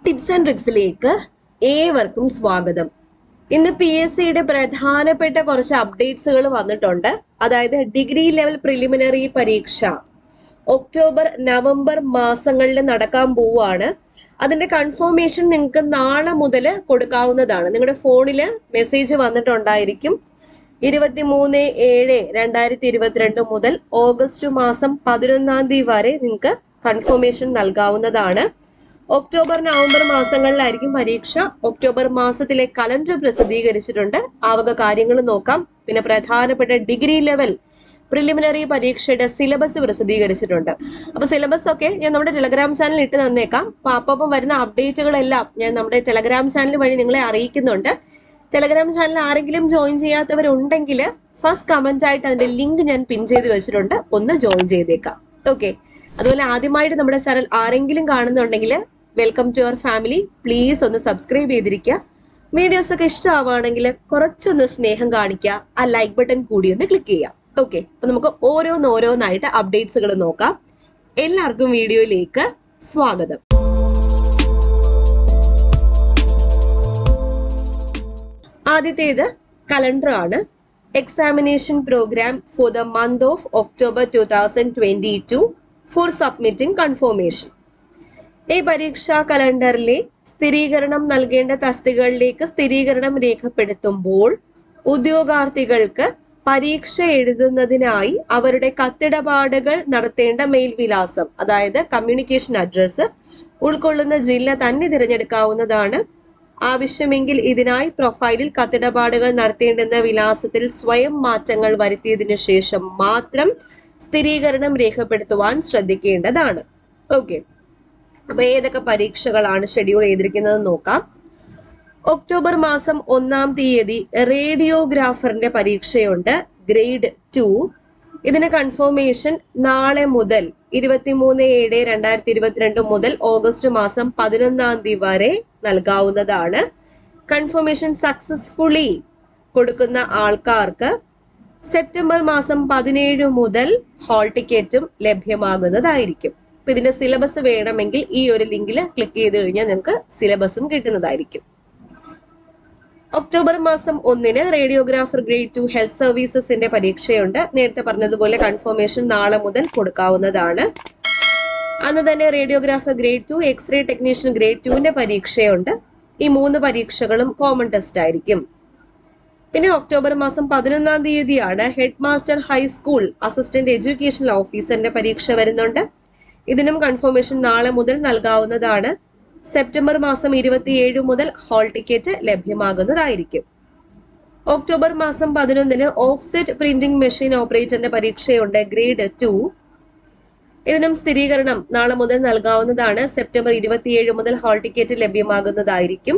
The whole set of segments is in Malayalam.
ടിപ്സ് ആൻഡ് ട്രിക്സിലേക്ക് ഏവർക്കും സ്വാഗതം. ഇന്ന് PSCയുടെ പ്രധാനപ്പെട്ട കുറച്ച് അപ്ഡേറ്റ്സുകൾ വന്നിട്ടുണ്ട്. അതായത് ഡിഗ്രി ലെവൽ പ്രിലിമിനറി പരീക്ഷ ഒക്ടോബർ നവംബർ മാസങ്ങളിൽ നടക്കാൻ പോവുകയാണ്. അതിന്റെ കൺഫർമേഷൻ നിങ്ങൾക്ക് നാളെ മുതൽ കൊടുക്കാവുന്നതാണ്. നിങ്ങളുടെ ഫോണിൽ മെസ്സേജ് വന്നിട്ടുണ്ടായിരിക്കും. 23/7/2022 മുതൽ ഓഗസ്റ്റ് മാസം 11 വരെ നിങ്ങൾക്ക് കൺഫർമേഷൻ നൽകാവുന്നതാണ്. ഒക്ടോബർ നവംബർ മാസങ്ങളിലായിരിക്കും പരീക്ഷ. ഒക്ടോബർ മാസത്തിലെ കലണ്ടർ പ്രസിദ്ധീകരിച്ചിട്ടുണ്ട്. ആ വക കാര്യങ്ങൾ നോക്കാം. പിന്നെ പ്രധാനപ്പെട്ട ഡിഗ്രി ലെവൽ പ്രിലിമിനറി പരീക്ഷയുടെ സിലബസ് പ്രസിദ്ധീകരിച്ചിട്ടുണ്ട്. അപ്പൊ സിലബസ് ഒക്കെ ഞാൻ നമ്മുടെ ടെലഗ്രാം ചാനലിൽ ഇട്ട് തന്നേക്കാം. അപ്പം വരുന്ന അപ്ഡേറ്റുകളെല്ലാം ഞാൻ നമ്മുടെ ടെലഗ്രാം ചാനൽ വഴി നിങ്ങളെ അറിയിക്കുന്നുണ്ട്. ടെലഗ്രാം ചാനൽ ആരെങ്കിലും ജോയിൻ ചെയ്യാത്തവരുണ്ടെങ്കിൽ ഫസ്റ്റ് കമന്റ് ആയിട്ട് അതിന്റെ ലിങ്ക് ഞാൻ പിൻ ചെയ്ത് വെച്ചിട്ടുണ്ട്, ഒന്ന് ജോയിൻ ചെയ്തേക്കാം. ഓക്കെ. അതുപോലെ ആദ്യമായിട്ട് നമ്മുടെ ചാനൽ ആരെങ്കിലും കാണുന്നുണ്ടെങ്കിൽ welcome to our family. Please ഒന്ന് സബ്സ്ക്രൈബ് ചെയ്തിരിക്കുക. വീഡിയോസ് ഒക്കെ ഇഷ്ടമാവുകയാണെങ്കിൽ കുറച്ചൊന്ന് സ്നേഹം കാണിക്കുക. ആ ലൈക്ക് ബട്ടൺ കൂടി ഒന്ന് ക്ലിക്ക് ചെയ്യാം. ഓക്കെ. അപ്പൊ നമുക്ക് ഓരോന്നായിട്ട് അപ്ഡേറ്റ്സുകൾ നോക്കാം. എല്ലാവർക്കും വീഡിയോയിലേക്ക് സ്വാഗതം. ആദ്യത്തേത് കലണ്ടർ ആണ്. Examination programme for the month of October 2022 for submitting confirmation. ഈ പരീക്ഷാ കലണ്ടറിലെ സ്ഥിരീകരണം നൽകേണ്ട തസ്തികകളിലേക്ക് സ്ഥിരീകരണം രേഖപ്പെടുത്തുമ്പോൾ ഉദ്യോഗാർത്ഥികൾക്ക് പരീക്ഷ എഴുതുന്നതിനായി അവരുടെ കത്തിടപാടുകൾ നടത്തേണ്ട മേൽവിലാസം, അതായത് കമ്മ്യൂണിക്കേഷൻ അഡ്രസ്സ് ഉൾക്കൊള്ളുന്ന ജില്ല തന്നെ തിരഞ്ഞെടുക്കാവുന്നതാണ്. ആവശ്യമെങ്കിൽ ഇതിനായി പ്രൊഫൈലിൽ കത്തിടപാടുകൾ നടത്തേണ്ടുന്ന വിലാസത്തിൽ സ്വയം മാറ്റങ്ങൾ വരുത്തിയതിനു ശേഷം മാത്രം സ്ഥിരീകരണം രേഖപ്പെടുത്തുവാൻ ശ്രദ്ധിക്കേണ്ടതാണ്. ഓക്കെ. അപ്പൊ ഏതൊക്കെ പരീക്ഷകളാണ് ഷെഡ്യൂൾ ചെയ്തിരിക്കുന്നത് നോക്കാം. ഒക്ടോബർ മാസം 1-ാം തീയതി റേഡിയോഗ്രാഫറിന്റെ പരീക്ഷയുണ്ട്, ഗ്രേഡ് 2. ഇതിന് കൺഫർമേഷൻ നാളെ മുതൽ 23/7/2022 മുതൽ ഓഗസ്റ്റ് മാസം 11 വരെ നൽകാവുന്നതാണ്. കൺഫർമേഷൻ സക്സസ്ഫുള്ളി കൊടുക്കുന്ന ആൾക്കാർക്ക് സെപ്റ്റംബർ മാസം 17 മുതൽ ഹാൾ ടിക്കറ്റും ലഭ്യമാകുന്നതായിരിക്കും. അപ്പൊ ഇതിന്റെ സിലബസ് വേണമെങ്കിൽ ഈ ഒരു ലിങ്കിൽ ക്ലിക്ക് ചെയ്ത് കഴിഞ്ഞാൽ നിങ്ങൾക്ക് സിലബസും കിട്ടുന്നതായിരിക്കും. ഒക്ടോബർ മാസം 1-ന് റേഡിയോഗ്രാഫർ ഗ്രേഡ് 2 ഹെൽത്ത് സർവീസസിന്റെ പരീക്ഷയുണ്ട്. നേരത്തെ പറഞ്ഞതുപോലെ കൺഫർമേഷൻ നാളെ മുതൽ കൊടുക്കാവുന്നതാണ്. അന്ന് തന്നെ radiographer grade 2, x-ray technician grade 2ന്റെ പരീക്ഷയുണ്ട്. ഈ 3 പരീക്ഷകളും കോമൺ ടെസ്റ്റ് ആയിരിക്കും. പിന്നെ ഒക്ടോബർ മാസം 11-ാം തീയതിയാണ് headmaster high school assistant educational ഓഫീസറിന്റെ പരീക്ഷ വരുന്നുണ്ട്. ഇതിനും കൺഫർമേഷൻ നാളെ മുതൽ നൽകാവുന്നതാണ്. സെപ്റ്റംബർ മാസം 27 മുതൽ ഹാൾ ടിക്കറ്റ് ലഭ്യമാകുന്നതായിരിക്കും. ഒക്ടോബർ മാസം 11-ന് ഓഫ്സെറ്റ് പ്രിന്റിംഗ് മെഷീൻ ഓപ്പറേറ്ററിന്റെ പരീക്ഷയുണ്ട്, ഗ്രേഡ് 2. ഇതിനും സ്ഥിരീകരണം നാളെ മുതൽ നൽകാവുന്നതാണ്. സെപ്റ്റംബർ 27 മുതൽ ഹാൾ ടിക്കറ്റ് ലഭ്യമാകുന്നതായിരിക്കും.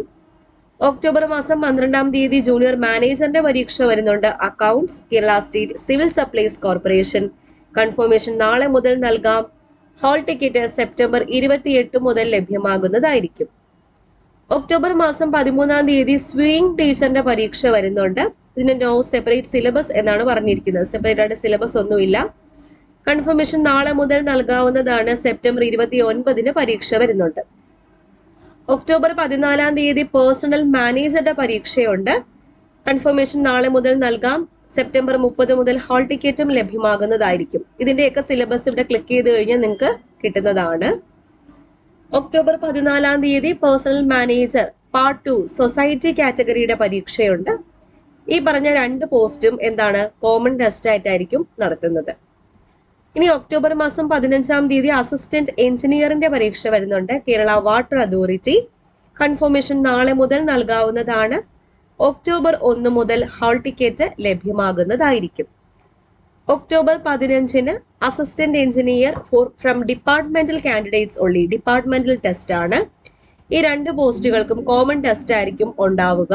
ഒക്ടോബർ മാസം 12-ാം തീയതി ജൂനിയർ മാനേജറിന്റെ പരീക്ഷ വരുന്നുണ്ട്, accounts, Kerala state civil supplies corporation. Confirmation നാളെ മുതൽ നൽകാം. ഹാൾ ടിക്കറ്റ് സെപ്റ്റംബർ 28 മുതൽ ലഭ്യമാകുന്നതായിരിക്കും. ഒക്ടോബർ മാസം 13-ാം തീയതി സ്വിംഗ് ടീച്ചറിന്റെ പരീക്ഷ വരുന്നുണ്ട്. ഇതിന് നോ സെപ്പറേറ്റ് സിലബസ് എന്നാണ് പറഞ്ഞിരിക്കുന്നത്. സെപ്പറേറ്റ് ആയിട്ട് സിലബസ് ഒന്നുമില്ല. കൺഫർമേഷൻ നാളെ മുതൽ നൽകാവുന്നതാണ്. സെപ്റ്റംബർ 29-ന് പരീക്ഷ വരുന്നുണ്ട്. ഒക്ടോബർ 14-ാം തീയതി പേഴ്സണൽ മാനേജറുടെ പരീക്ഷയുണ്ട്. കൺഫർമേഷൻ നാളെ മുതൽ നൽകാം. സെപ്റ്റംബർ 30 മുതൽ ഹാൾ ടിക്കറ്റും ലഭ്യമാകുന്നതായിരിക്കും. ഇതിന്റെയൊക്കെ സിലബസ് ഇവിടെ ക്ലിക്ക് ചെയ്ത് കഴിഞ്ഞാൽ നിങ്ങൾക്ക് കിട്ടുന്നതാണ്. ഒക്ടോബർ 14-ാം തീയതി പേഴ്സണൽ മാനേജർ പാർട്ട് 2 സൊസൈറ്റി കാറ്റഗറിയുടെ പരീക്ഷയുണ്ട്. ഈ പറഞ്ഞ 2 പോസ്റ്റും എന്താണ്, കോമൺ ടെസ്റ്റ് ആയിട്ടായിരിക്കും നടത്തുന്നത്. ഇനി ഒക്ടോബർ മാസം 15-ാം തീയതി അസിസ്റ്റന്റ് എഞ്ചിനീയറിന്റെ പരീക്ഷ വരുന്നുണ്ട്, കേരള വാട്ടർ അതോറിറ്റി. കൺഫർമേഷൻ നാളെ മുതൽ നൽകാവുന്നതാണ്. ഒക്ടോബർ 1 മുതൽ ഹാൾ ടിക്കറ്റ് ലഭ്യമാകുന്നതായിരിക്കും. ഒക്ടോബർ 15-ന് assistant engineer from departmental candidates only, departmental test ആണ്. ഈ 2 പോസ്റ്റുകൾക്കും കോമൺ ടെസ്റ്റ് ആയിരിക്കും ഉണ്ടാവുക.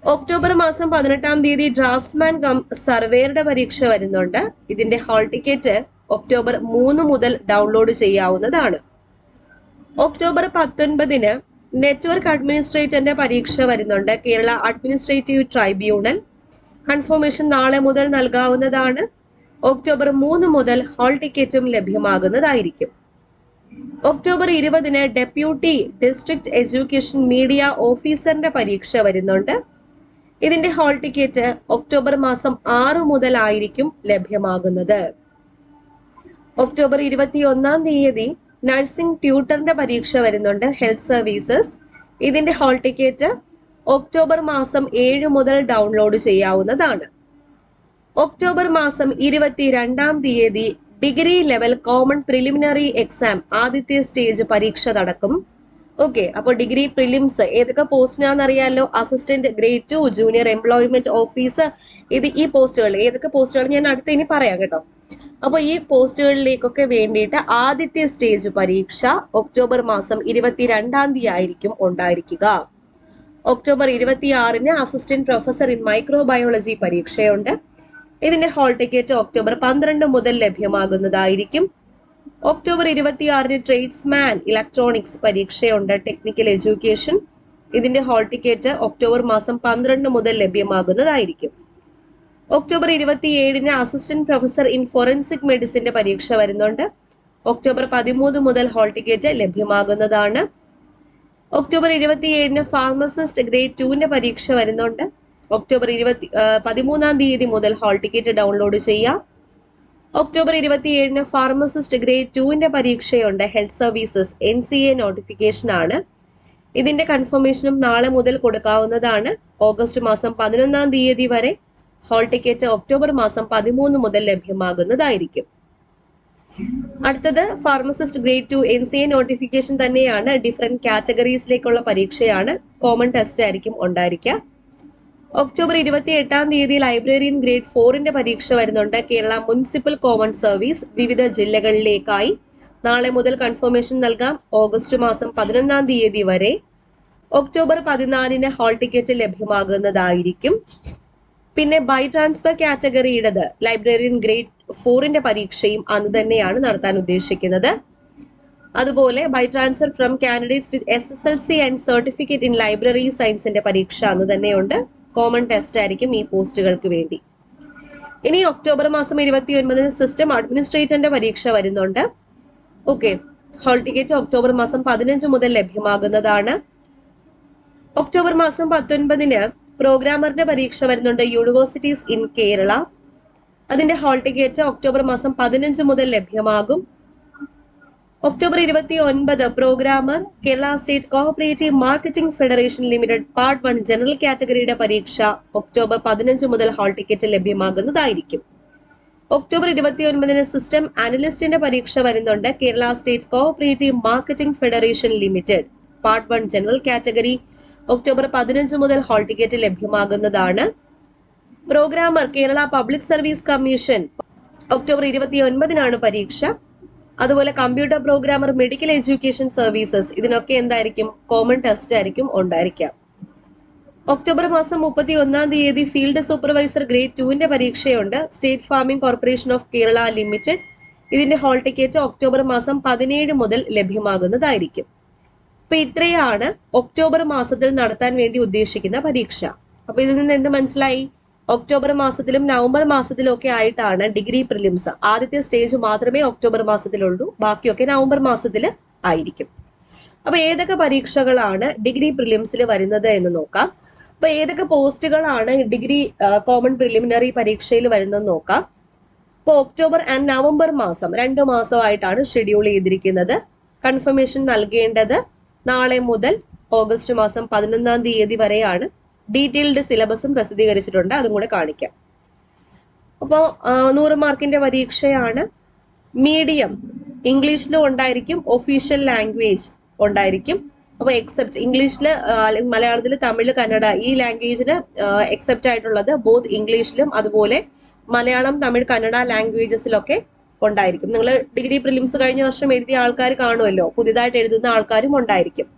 ഒക്ടോബർ മാസം 18-ാം തീയതി ഡ്രാഫ്റ്റ്സ്മാൻ കം സർവേയറുടെ പരീക്ഷ വരുന്നുണ്ട്. ഇതിന്റെ ഹാൾ ടിക്കറ്റ് ഒക്ടോബർ 3 മുതൽ ഡൗൺലോഡ് ചെയ്യാവുന്നതാണ്. ഒക്ടോബർ 19-ന് നെറ്റ്വർക്ക് അഡ്മിനിസ്ട്രേറ്ററിന്റെ പരീക്ഷ വരുന്നുണ്ട്, കേരള അഡ്മിനിസ്ട്രേറ്റീവ് ട്രൈബ്യൂണൽ. കൺഫർമേഷൻ നാളെ മുതൽ നൽകാവുന്നതാണ്. ഒക്ടോബർ 3 മുതൽ ഹാൾ ടിക്കറ്റും ലഭ്യമാകുന്നതായിരിക്കും. October 20 deputy district education media ഓഫീസറിന്റെ പരീക്ഷ വരുന്നുണ്ട്. ഇതിന്റെ ഹാൾ ടിക്കറ്റ് ഒക്ടോബർ മാസം 6 മുതലായിരിക്കും ലഭ്യമാകുന്നത്. ഒക്ടോബർ 21 നഴ്സിംഗ് ട്യൂട്ടറിന്റെ പരീക്ഷ വരുന്നുണ്ട്, ഹെൽത്ത് സർവീസസ്. ഇതിന്റെ ഹാൾ ടിക്കറ്റ് ഒക്ടോബർ മാസം 7 മുതൽ ഡൗൺലോഡ് ചെയ്യാവുന്നതാണ്. ഒക്ടോബർ മാസം 22 degree level common preliminary exam ആദ്യത്തെ സ്റ്റേജ് പരീക്ഷ നടക്കും. ഓക്കെ, അപ്പോൾ ഡിഗ്രി പ്രിലിംസ് ഏതൊക്കെ പോസ്റ്റിനാണെന്ന് അറിയാലോ. Assistant grade 2 junior employment officer. ഈ പോസ്റ്റുകൾ ഏതൊക്കെ പോസ്റ്റുകൾ ഞാൻ അടുത്ത് ഇനി പറയാം കേട്ടോ. അപ്പൊ ഈ പോസ്റ്റുകളിലേക്കൊക്കെ വേണ്ടിയിട്ട് ആദ്യത്തെ സ്റ്റേജ് പരീക്ഷ ഒക്ടോബർ മാസം 22 ആയിരിക്കും ഉണ്ടായിരിക്കുക. October 26 assistant professor in microbiology പരീക്ഷയുണ്ട്. ഇതിന്റെ ഹാൾ ടിക്കറ്റ് ഒക്ടോബർ 12 മുതൽ ലഭ്യമാകുന്നതായിരിക്കും. ഒക്ടോബർ 26 ട്രേഡ്സ്മാൻ ഇലക്ട്രോണിക്സ് പരീക്ഷയുണ്ട്, ടെക്നിക്കൽ എഡ്യൂക്കേഷൻ. ഇതിന്റെ ഹാൾ ടിക്കറ്റ് ഒക്ടോബർ മാസം 12 മുതൽ ലഭ്യമാകുന്നതായിരിക്കും. October 27 assistant professor in forensic മെഡിസിന്റെ പരീക്ഷ വരുന്നുണ്ട്. ഒക്ടോബർ 13 മുതൽ ഹാൾ ടിക്കറ്റ് ലഭ്യമാകുന്നതാണ്. ഒക്ടോബർ 27 ഫാർമസിസ്റ്റ് ഗ്രേഡ് 2ന്റെ പരീക്ഷ വരുന്നുണ്ട്. ഒക്ടോബർ 13 മുതൽ ഹാൾ ടിക്കറ്റ് ഡൗൺലോഡ് ചെയ്യാം. ഒക്ടോബർ 27 ഫാർമസിസ്റ്റ് ഗ്രേഡ് 2ന്റെ പരീക്ഷയുണ്ട്, ഹെൽത്ത് സർവീസസ് NCA നോട്ടിഫിക്കേഷൻ ആണ്. ഇതിന്റെ കൺഫർമേഷനും നാളെ മുതൽ കൊടുക്കാവുന്നതാണ്. ഓഗസ്റ്റ് മാസം 11 വരെ. ഹാൾ ടിക്കറ്റ് ഒക്ടോബർ മാസം 13 മുതൽ ലഭ്യമാകുന്നതായിരിക്കും. അടുത്തത് ഫാർമസിസ്റ്റ് ഗ്രേഡ് 2 NCA നോട്ടിഫിക്കേഷൻ തന്നെയാണ്. ഡിഫറെന്റ് കാറ്റഗറീസിലേക്കുള്ള പരീക്ഷയാണ്. കോമൺ ടെസ്റ്റ് ആയിരിക്കും ഉണ്ടായിരിക്കുക. ഒക്ടോബർ 28 ലൈബ്രറിയൻ ഗ്രേഡ് 4ന്റെ പരീക്ഷ വരുന്നുണ്ട്. കേരള മുനിസിപ്പൽ കോമൺ സർവീസ് വിവിധ ജില്ലകളിലേക്കായി. നാളെ മുതൽ കൺഫർമേഷൻ നൽകാം. ഓഗസ്റ്റ് മാസം 11 വരെ. ഒക്ടോബർ 14 ഹാൾ ടിക്കറ്റ് ലഭ്യമാകുന്നതായിരിക്കും. പിന്നെ ബൈ ട്രാൻസ്ഫർ കാറ്റഗറിയുടേത് ലൈബ്രറിയൻ ഗ്രേഡ് 4ന്റെ പരീക്ഷയും അന്ന് തന്നെയാണ് നടത്താൻ ഉദ്ദേശിക്കുന്നത്. അതുപോലെ by transfer from candidates with SSLC and certificate in library സയൻസിന്റെ പരീക്ഷ അന്ന് തന്നെയുണ്ട്. കോമൺ ടെസ്റ്റ് ആയിരിക്കും ഈ പോസ്റ്റുകൾക്ക് വേണ്ടി. ഇനി ഒക്ടോബർ മാസം 29 സിസ്റ്റം അഡ്മിനിസ്ട്രേറ്ററിന്റെ പരീക്ഷ വരുന്നുണ്ട്. ഓക്കെ, ഹാൾ ടിക്കറ്റ് ഒക്ടോബർ മാസം 15 മുതൽ ലഭ്യമാകുന്നതാണ്. ഒക്ടോബർ മാസം 19 പ്രോഗ്രാമറിന്റെ പരീക്ഷ വരുന്നുണ്ട്, യൂണിവേഴ്സിറ്റീസ് ഇൻ കേരള. അതിന്റെ ഹാൾ ടിക്കറ്റ് ഒക്ടോബർ മാസം 15 മുതൽ ലഭ്യമാകും. October 29 programmer Kerala state cooperative marketing federation limited part 1 general കാറ്റഗറിയുടെ പരീക്ഷ ഒക്ടോബർ 15 മുതൽ ഹാൾ ടിക്കറ്റ് ലഭ്യമാകുന്നതായിരിക്കും. ഒക്ടോബർ 29 സിസ്റ്റം അനലിസ്റ്റിന്റെ പരീക്ഷ വരുന്നുണ്ട്. Kerala state cooperative marketing federation limited part 1 general category October 15 മുതൽ ഹാൾ ടിക്കറ്റ് ലഭ്യമാകുന്നതാണ്. Programmer Kerala public service commission October 29 പരീക്ഷ. അതുപോലെ computer programmer medical education services ഇതിനൊക്കെ എന്തായിരിക്കും, കോമൺ ടെസ്റ്റ് ആയിരിക്കും ഉണ്ടായിരിക്കുക. ഒക്ടോബർ മാസം 31 ഫീൽഡ് സൂപ്പർവൈസർ ഗ്രേഡ് 2ന്റെ പരീക്ഷയുണ്ട്. State farming corporation of Kerala limited. ഇതിന്റെ ഹാൾ ടിക്കറ്റ് ഒക്ടോബർ മാസം 17 മുതൽ ലഭ്യമാകുന്നതായിരിക്കും. അപ്പൊ ഇത്രയാണ് ഒക്ടോബർ മാസത്തിൽ നടത്താൻ വേണ്ടി ഉദ്ദേശിക്കുന്ന പരീക്ഷ. അപ്പൊ ഇതിൽ നിന്ന് എന്ത് മനസ്സിലായി? ഒക്ടോബർ മാസത്തിലും നവംബർ മാസത്തിലും ഒക്കെ ആയിട്ടാണ് ഡിഗ്രി പ്രിലിംസ്. ആദ്യത്തെ സ്റ്റേജ് മാത്രമേ ഒക്ടോബർ മാസത്തിലുള്ളൂ, ബാക്കിയൊക്കെ നവംബർ മാസത്തിൽ ആയിരിക്കും. അപ്പൊ ഏതൊക്കെ പരീക്ഷകളാണ് ഡിഗ്രി പ്രിലിംസിൽ വരുന്നത് എന്ന് നോക്കാം. അപ്പൊ ഏതൊക്കെ പോസ്റ്റുകളാണ് ഡിഗ്രി കോമൺ പ്രിലിമിനറി പരീക്ഷയിൽ വരുന്നത് നോക്കാം. അപ്പൊ ഒക്ടോബർ ആൻഡ് നവംബർ മാസം 2 മാസമായിട്ടാണ് ഷെഡ്യൂൾ ചെയ്തിരിക്കുന്നത്. കൺഫർമേഷൻ നൽകേണ്ടത് നാളെ മുതൽ ഓഗസ്റ്റ് മാസം 11 വരെയാണ്. ഡീറ്റെയിൽഡ് സിലബസും പ്രസിദ്ധീകരിച്ചിട്ടുണ്ട്, അതും കൂടെ കാണിക്കാം. അപ്പോൾ 100 മാർക്കിന്റെ പരീക്ഷയാണ്. മീഡിയം ഇംഗ്ലീഷിലും ഉണ്ടായിരിക്കും, ഒഫീഷ്യൽ ലാംഗ്വേജ് ഉണ്ടായിരിക്കും. അപ്പോൾ എക്സെപ്റ്റ് ഇംഗ്ലീഷിൽ, മലയാളത്തിൽ, തമിഴ്, കന്നഡ ഈ ലാംഗ്വേജിന് എക്സെപ്റ്റ് ആയിട്ടുള്ളത് ബോത്ത് ഇംഗ്ലീഷിലും അതുപോലെ മലയാളം, തമിഴ്, കന്നഡ ലാംഗ്വേജസിലൊക്കെ ഉണ്ടായിരിക്കും. നിങ്ങൾ ഡിഗ്രി പ്രിലിംസ് കഴിഞ്ഞ വർഷം എഴുതിയ ആൾക്കാർ കാണുമല്ലോ, പുതിയതായിട്ട് എഴുതുന്ന ആൾക്കാരും ഉണ്ടായിരിക്കും.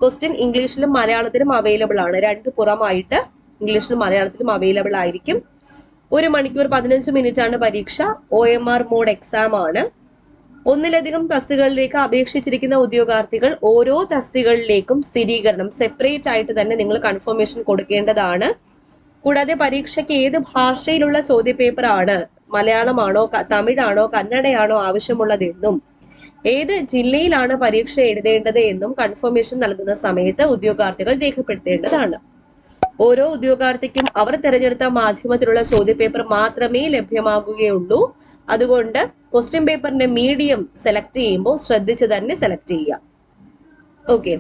ക്വസ്റ്റ്യൻ ഇംഗ്ലീഷിലും മലയാളത്തിലും അവൈലബിൾ ആണ്. 2 പുറമായിട്ട് ഇംഗ്ലീഷിലും മലയാളത്തിലും അവൈലബിൾ ആയിരിക്കും. 1 മണിക്കൂർ 15 മിനിറ്റ് ആണ് പരീക്ഷ. OMR മോഡ് എക്സാം ആണ്. ഒന്നിലധികം തസ്തികകളിലേക്ക് അപേക്ഷിച്ചിരിക്കുന്ന ഉദ്യോഗാർത്ഥികൾ ഓരോ തസ്തികകളിലേക്കും സ്ഥിരീകരണം സെപ്പറേറ്റ് ആയിട്ട് തന്നെ നിങ്ങൾ കൺഫർമേഷൻ കൊടുക്കേണ്ടതാണ്. കൂടാതെ പരീക്ഷയ്ക്ക് ഏത് ഭാഷയിലുള്ള ചോദ്യപേപ്പറാണ്, മലയാളമാണോ, തമിഴാണോ, കന്നഡയാണോ ആവശ്യമുള്ളതെന്നും ഏത് ജില്ലയിലാണ് പരീക്ഷ എഴുതേണ്ടത് എന്നും കൺഫർമേഷൻ നൽകുന്ന സമയത്ത് ഉദ്യോഗാർത്ഥികൾ രേഖപ്പെടുത്തേണ്ടതാണ്. ഓരോ ഉദ്യോഗാർത്ഥിക്കും അവർ തിരഞ്ഞെടുത്ത മാധ്യമത്തിലുള്ള ചോദ്യപേപ്പർ മാത്രമേ ലഭ്യമാകുകയുള്ളൂ. അതുകൊണ്ട് ക്വസ്റ്റ്യൻ പേപ്പറിന്റെ മീഡിയം സെലക്ട് ചെയ്യുമ്പോൾ ശ്രദ്ധിച്ച് തന്നെ സെലക്ട് ചെയ്യുക. ഓക്കെ,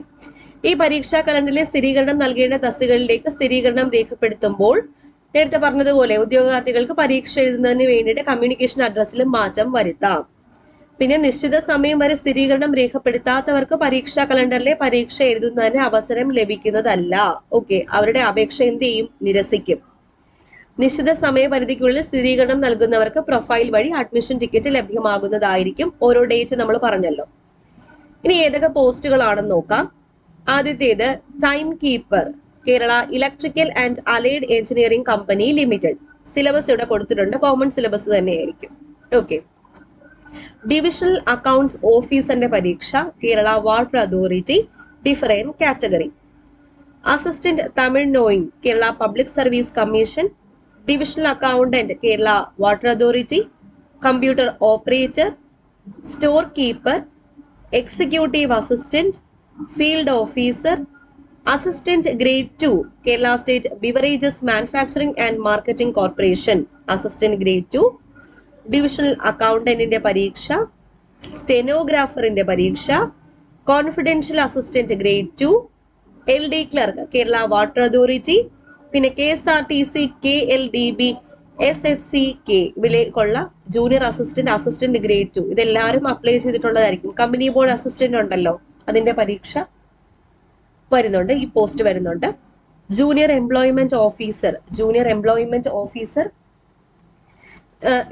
ഈ പരീക്ഷാ കലണ്ടറിലെ സ്ഥിരീകരണം നൽകേണ്ട തസ്തികകളിലേക്ക് സ്ഥിരീകരണം രേഖപ്പെടുത്തുമ്പോൾ നേരത്തെ പറഞ്ഞതുപോലെ ഉദ്യോഗാർത്ഥികൾക്ക് പരീക്ഷ എഴുതുന്നതിന് വേണ്ടിയിട്ട് കമ്മ്യൂണിക്കേഷൻ അഡ്രസ്സിലും മാറ്റം വരുത്താം. പിന്നെ നിശ്ചിത സമയം വരെ സ്ഥിരീകരണം രേഖപ്പെടുത്താത്തവർക്ക് പരീക്ഷാ കലണ്ടറിലെ പരീക്ഷ എഴുതുന്നതിന് അവസരം ലഭിക്കുന്നതല്ല. ഓക്കെ, അവരുടെ അപേക്ഷ എന്ത് ചെയ്യും? നിരസിക്കും. നിശ്ചിത സമയപരിധിക്കുള്ളിൽ സ്ഥിരീകരണം നൽകുന്നവർക്ക് പ്രൊഫൈൽ വഴി അഡ്മിഷൻ ടിക്കറ്റ് ലഭ്യമാകുന്നതായിരിക്കും. ഓരോ ഡേറ്റ് നമ്മൾ പറഞ്ഞല്ലോ. ഇനി ഏതൊക്കെ പോസ്റ്റുകളാണെന്ന് നോക്കാം. ആദ്യത്തേത് time keeper, Kerala electrical and allied engineering company limited. Syllabus ഇവിടെ കൊടുത്തിട്ടുണ്ട്, കോമൺ സിലബസ് തന്നെയായിരിക്കും. ഓക്കെ, ഡിവിഷണൽ അക്കൗണ്ട്സ് ഓഫീസറിന്റെ പരീക്ഷ, Kerala water authority, different category. Assistant Tamil knowing, Kerala public service commission. Divisional accountant, Kerala water authority. Computer operator, store keeper, executive assistant, field officer. Assistant grade 2, Kerala state beverages manufacturing and marketing corporation, assistant grade 2. Divisional അക്കൗണ്ടന്റിന്റെ പരീക്ഷ, സ്റ്റെനോഗ്രാഫറിന്റെ പരീക്ഷ, confidential assistant grade 2, LD clerk, Kerala water authority. പിന്നെ KSRTC, KLDB, SFCK ഇവിലേക്കുള്ള ജൂനിയർ അസിസ്റ്റന്റ്, അസിസ്റ്റന്റ് ഗ്രേഡ് 2 ഇതെല്ലാവരും അപ്ലൈ ചെയ്തിട്ടുള്ളതായിരിക്കും. കമ്പനി ബോർഡ് അസിസ്റ്റന്റ് ഉണ്ടല്ലോ, അതിന്റെ പരീക്ഷ വരുന്നുണ്ട്, ഈ പോസ്റ്റ് വരുന്നുണ്ട്. ജൂനിയർ എംപ്ലോയ്മെന്റ് ഓഫീസർ,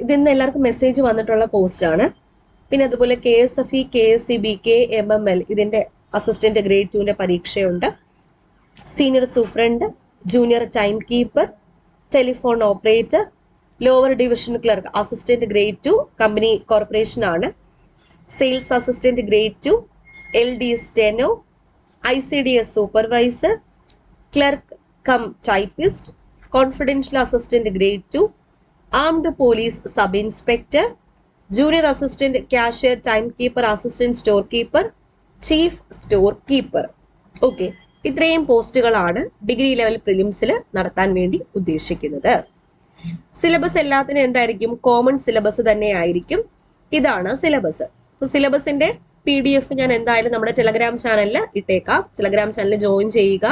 ഇതിന്ന് എല്ലാവർക്കും മെസ്സേജ് വന്നിട്ടുള്ള പോസ്റ്റ് ആണ്. പിന്നെ അതുപോലെ KSFE, KSCB, KMML ഇതിന്റെ അസിസ്റ്റന്റ് ഗ്രേഡ് 2ന്റെ പരീക്ഷയുണ്ട്. Senior superintendent, junior time keeper, telephone operator, lower division clerk, assistant grade 2 company corporation ആണ്. Sales assistant grade 2, LD steno, ICDS supervisor, clerk cum typist, confidential assistant grade 2, armed police sub inspector, junior assistant cashier, time keeper, assistant store keeper, chief store keeper. Okay, ഇത്രയും പോസ്റ്റുകളാണ് ഡിഗ്രി ലെവൽ പ്രിലിംസിൽ നടത്താൻ വേണ്ടി ഉദ്ദേശിക്കുന്നത്. സിലബസ് എല്ലാത്തിനും എന്തായിരിക്കും? കോമൺ സിലബസ് തന്നെ ആയിരിക്കും. ഇതാണ് സിലബസ്. സിലബസിന്റെ PDF ഞാൻ എന്തായാലും നമ്മുടെ ടെലഗ്രാം ചാനലിൽ ഇട്ടേക്കാം. ടെലഗ്രാം ചാനൽ ജോയിൻ ചെയ്യുക.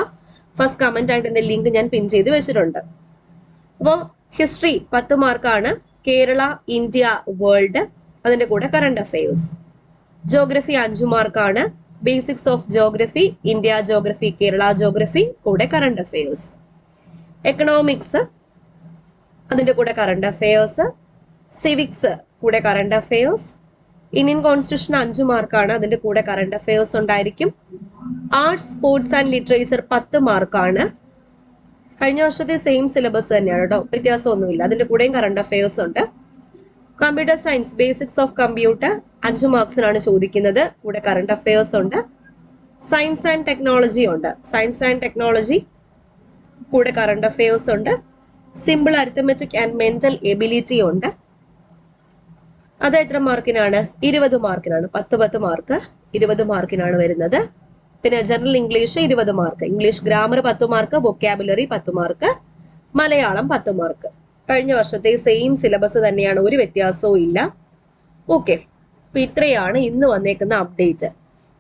ഫസ്റ്റ് കമന്റ് ആയിട്ട് എന്റെ ലിങ്ക് ഞാൻ പിൻ ചെയ്ത് വെച്ചിട്ടുണ്ട്. അപ്പോൾ ഹിസ്റ്ററി 10 മാർക്കാണ്, കേരള, ഇന്ത്യ, വേൾഡ്, അതിന്റെ കൂടെ കറണ്ട് അഫയേഴ്സ്. ജോഗ്രഫി 5 മാർക്കാണ്, basics of geography, India geography, Kerala geography, കൂടെ കറണ്ട് അഫയേഴ്സ്. എക്കണോമിക്സ്, അതിന്റെ കൂടെ കറണ്ട് അഫയേഴ്സ്. സിവിക്സ് കൂടെ കറണ്ട് അഫയേഴ്സ്. ഇന്ത്യൻ കോൺസ്റ്റിറ്റ്യൂഷൻ 5 മാർക്കാണ്, അതിന്റെ കൂടെ കറണ്ട് അഫയേഴ്സ് ഉണ്ടായിരിക്കും. ആർട്സ്, സ്പോർട്സ് ആൻഡ് ലിറ്ററേച്ചർ 10 മാർക്കാണ്. കഴിഞ്ഞ വർഷത്തെ സെയിം സിലബസ് തന്നെയാണ് കേട്ടോ, വ്യത്യാസമൊന്നുമില്ല. അതിന്റെ കൂടെയും കറണ്ട് അഫയേഴ്സ് ഉണ്ട്. Computer science, basics of computer 5 മാർക്സിനാണ് ചോദിക്കുന്നത്, കൂടെ കറണ്ട് അഫയേഴ്സ് ഉണ്ട്. സയൻസ് ആൻഡ് ടെക്നോളജി ഉണ്ട്, സയൻസ് ആൻഡ് ടെക്നോളജി കൂടെ കറണ്ട് അഫയേഴ്സ് ഉണ്ട്. Simple arithmetic and mental ability ഉണ്ട്. അത് എത്ര മാർക്കിനാണ്? 20 മാർക്കിനാണ്. 10 മാർക്ക് 20 മാർക്കിനാണ് വരുന്നത്. പിന്നെ general English 20 mark, English grammar 10 mark, vocabulary 10 mark, Malayalam 10 mark. കഴിഞ്ഞ വർഷത്തെ സെയിം സിലബസ് തന്നെയാണ്, ഒരു വ്യത്യാസവും ഇല്ല. ഓക്കെ, അപ്പൊ ഇത്രയാണ് ഇന്ന് വന്നേക്കുന്ന അപ്ഡേറ്റ്.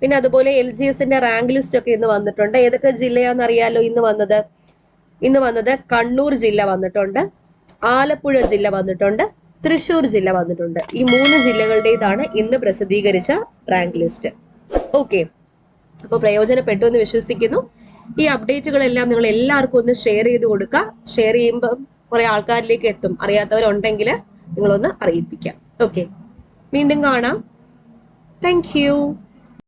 പിന്നെ അതുപോലെ LGSന്റെ റാങ്ക് ലിസ്റ്റ് ഒക്കെ ഇന്ന് വന്നിട്ടുണ്ട്. ഏതൊക്കെ ജില്ലയാണെന്ന് അറിയാലോ ഇന്ന് വന്നത് കണ്ണൂർ ജില്ല വന്നിട്ടുണ്ട്, ആലപ്പുഴ ജില്ല വന്നിട്ടുണ്ട്, തൃശ്ശൂർ ജില്ല വന്നിട്ടുണ്ട്. ഈ 3 ജില്ലകളുടേതാണ് ഇന്ന് പ്രസിദ്ധീകരിച്ച റാങ്ക് ലിസ്റ്റ്. ഓക്കെ, അപ്പോൾ പ്രയോജനപ്പെട്ടു എന്ന് വിശ്വസിക്കുന്നു. ഈ അപ്ഡേറ്റുകളെല്ലാം നിങ്ങൾ എല്ലാവർക്കും ഒന്ന് ഷെയർ ചെയ്ത് കൊടുക്കുക. ഷെയർ ചെയ്യുമ്പോൾ കുറെ ആൾക്കാരിലേക്ക് എത്തും. അറിയാത്തവരുണ്ടെങ്കിൽ നിങ്ങളൊന്ന് അറിയിപ്പിക്കാം. ഓക്കെ, വീണ്ടും കാണാം. Thank you.